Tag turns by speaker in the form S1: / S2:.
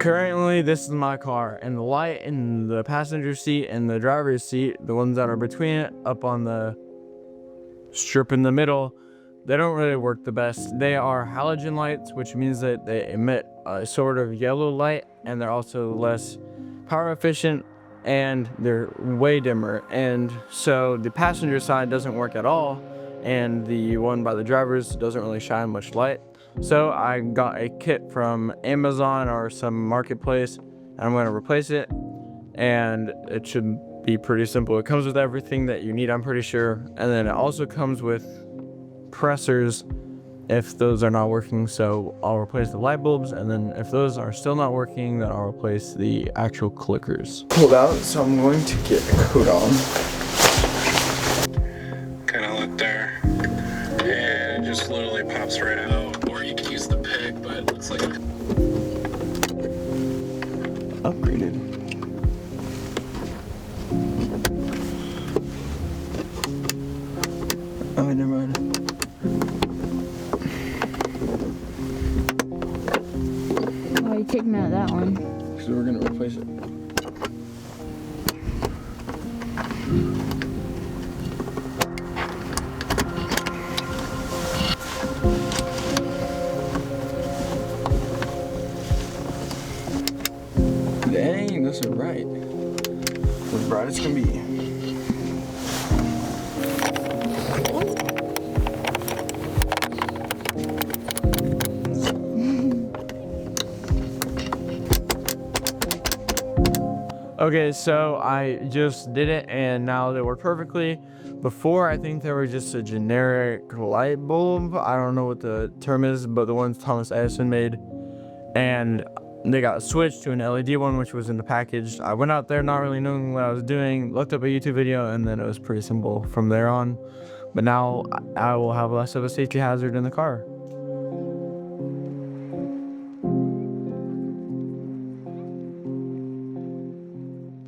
S1: Currently, this is my car, and the light in the passenger seat and the driver's seat, the ones that are between it, up on the strip in the middle, they don't really work the best. They are halogen lights, which means that they emit a sort of yellow light, and they're also less power efficient, and they're way dimmer. And so the passenger side doesn't work at all, and the one by the drivers doesn't really shine much light. So I got a kit from Amazon or some marketplace, and I'm going to replace it, and it should be pretty simple. It comes with everything that you need, I'm pretty sure, and then it also comes with pressers if those are not working. So I'll replace the light bulbs, and then if those are still not working, then I'll replace the actual clickers. Pulled out, so I'm going to get a coat on.
S2: Kind of look there, and it just literally pops right out, or you can use the pick, but it looks like
S1: Upgraded. Oh, never mind.
S3: Oh, you take me out of that one.
S1: So we're gonna replace it. Dang, those are bright. As bright as can be. Okay, so I just did it, and now they work perfectly. Before, I think they were just a generic light bulb. I don't know what the term is, but the ones Thomas Edison made. And they got switched to an LED one, which was in the package. I went out there not really knowing what I was doing, looked up a YouTube video, and then it was pretty simple from there on. But now I will have less of a safety hazard in the car.